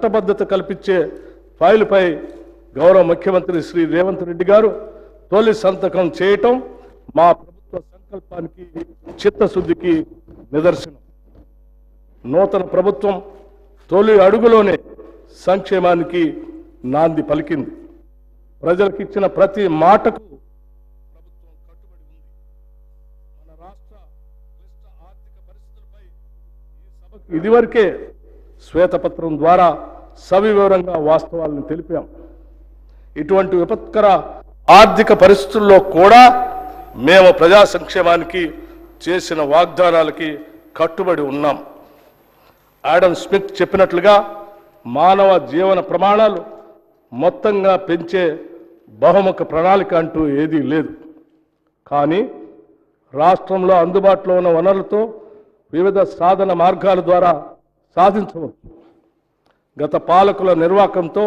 చట్టబద్ధత కల్పించే ఫైలుపై గౌరవ ముఖ్యమంత్రి శ్రీ రేవంత్ రెడ్డి గారు తొలి సంతకం చేయటం మా ప్రభుత్వ సంకల్పానికి చిత్తశుద్ధికి నిదర్శనం. నూతన ప్రభుత్వం తొలి అడుగులోనే సంక్షేమానికి నాంది పలికింది. ప్రజలకు ఇచ్చిన ప్రతి మాటకు ప్రభుత్వం కట్టుబడి ఉంది. మన రాష్ట్ర క్లిష్ట ఆర్థిక పరిస్థితులపై ఈ సభకు ఇదివరకే శ్వేతపత్రం ద్వారా సవివరంగా వాస్తవాలను తెలిపాం. ఇటువంటి విపత్కర ఆర్థిక పరిస్థితుల్లో కూడా మేము ప్రజా సంక్షేమానికి చేసిన వాగ్దానాలకి కట్టుబడి ఉన్నాం. ఆడమ్ స్మిత్ చెప్పినట్లుగా మానవ జీవన ప్రమాణాలు మొత్తంగా పెంచే బహుముఖ ప్రణాళిక అంటూ ఏదీ లేదు. కానీ రాష్ట్రంలో అందుబాటులో ఉన్న వనరులతో వివిధ సాధన మార్గాల ద్వారా సాధించవచ్చు. గత పాలకుల నిర్వాకంతో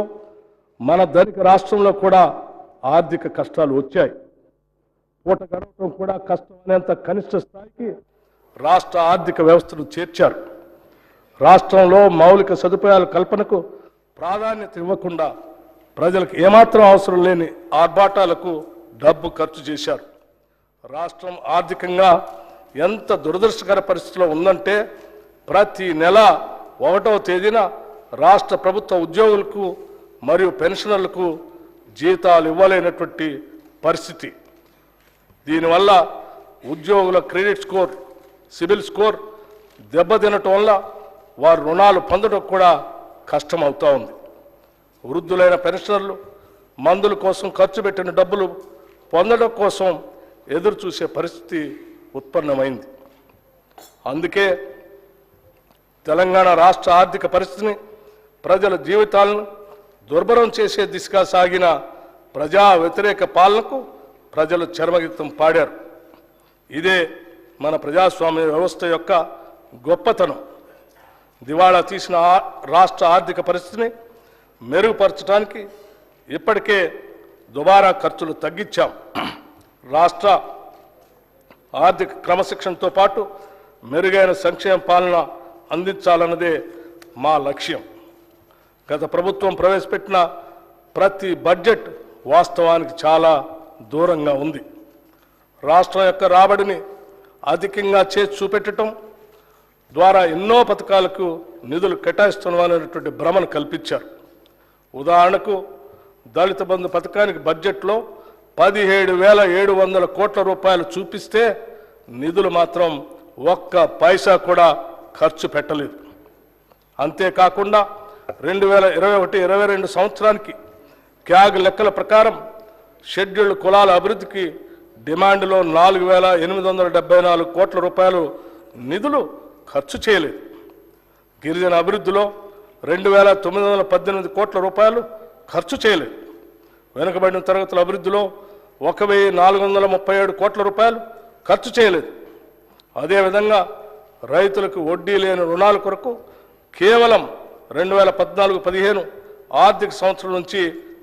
మన ధనిక రాష్ట్రంలో కూడా ఆర్థిక కష్టాలు వచ్చాయి. పూట గడవటం కూడా కష్టమనేంత కనిష్ట స్థాయికి రాష్ట్ర ఆర్థిక వ్యవస్థను చేర్చారు. రాష్ట్రంలో మౌలిక సదుపాయాల కల్పనకు ప్రాధాన్యత ఇవ్వకుండా ప్రజలకు ఏమాత్రం అవసరం లేని ఆర్భాటాలకు డబ్బు ఖర్చు చేశారు. రాష్ట్రం ఆర్థికంగా ఎంత దురదృష్టకర పరిస్థితిలో ఉందంటే ప్రతి నెల 1వ తేదీన రాష్ట్ర ప్రభుత్వ ఉద్యోగులకు మరియు పెన్షనర్లకు జీతాలు ఇవ్వలేనటువంటి పరిస్థితి. దీనివల్ల ఉద్యోగుల క్రెడిట్ స్కోర్, సిబిల్ స్కోర్ దెబ్బతినటం వల్ల వారు రుణాలు పొందడం కూడా కష్టమవుతూ ఉంది. వృద్ధులైన పెన్షనర్లు మందుల కోసం ఖర్చు పెట్టిన డబ్బులు పొందడం కోసం ఎదురు చూసే పరిస్థితి ఉత్పన్నమైంది. అందుకే తెలంగాణ రాష్ట్ర ఆర్థిక పరిస్థితిని, ప్రజల జీవితాలను దుర్భరం చేసే దిశగా సాగిన ప్రజా వ్యతిరేక పాలనకు ప్రజలు చరమగీతం పాడారు. ఇదే మన ప్రజాస్వామ్య వ్యవస్థ యొక్క గొప్పతనం. దివాళా తీసిన రాష్ట్ర ఆర్థిక పరిస్థితిని మెరుగుపరచడానికి ఇప్పటికే దుబారా ఖర్చులు తగ్గించాం. రాష్ట్ర ఆర్థిక క్రమశిక్షణతో పాటు మెరుగైన సంక్షేమ పాలన అందించాలన్నదే మా లక్ష్యం. గత ప్రభుత్వం ప్రవేశపెట్టిన ప్రతి బడ్జెట్ వాస్తవానికి చాలా దూరంగా ఉంది. రాష్ట్రం యొక్క రాబడిని అధికంగా చేసి చూపెట్టడం ద్వారా ఎన్నో పథకాలకు నిధులు కేటాయిస్తున్నామనేటువంటి భ్రమను కల్పించారు. ఉదాహరణకు దళిత బంధు పథకానికి బడ్జెట్లో 17,700 కోట్ల రూపాయలు చూపిస్తే నిధులు మాత్రం ఒక్క పైసా కూడా ఖర్చు పెట్టలేదు. అంతేకాకుండా 2021-22 సంవత్సరానికి క్యాగ్ లెక్కల ప్రకారం షెడ్యూల్డ్ కులాల అభివృద్ధికి డిమాండ్లో 4,874 కోట్ల రూపాయలు నిధులు ఖర్చు చేయలేదు. గిరిజన అభివృద్ధిలో 2,918 కోట్ల రూపాయలు ఖర్చు చేయలేదు. వెనుకబడిన తరగతుల అభివృద్ధిలో 1,437 కోట్ల రూపాయలు ఖర్చు చేయలేదు. అదేవిధంగా రైతులకు వడ్డీ లేని రుణాల కొరకు కేవలం 2014-15 ఆర్థిక సంవత్సరం నుంచి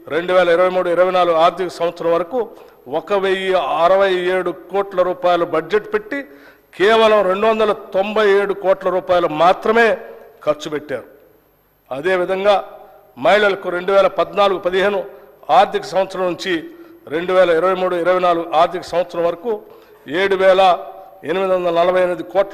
2023-24 ఆర్థిక సంవత్సరం వరకు 1,067 కోట్ల రూపాయలు బడ్జెట్ పెట్టి కేవలం 297 కోట్ల రూపాయలు మాత్రమే ఖర్చు పెట్టారు. అదేవిధంగా మహిళలకు 2014-15 ఆర్థిక సంవత్సరం నుంచి 2023-24 ఆర్థిక సంవత్సరం వరకు 7,848 కోట్ల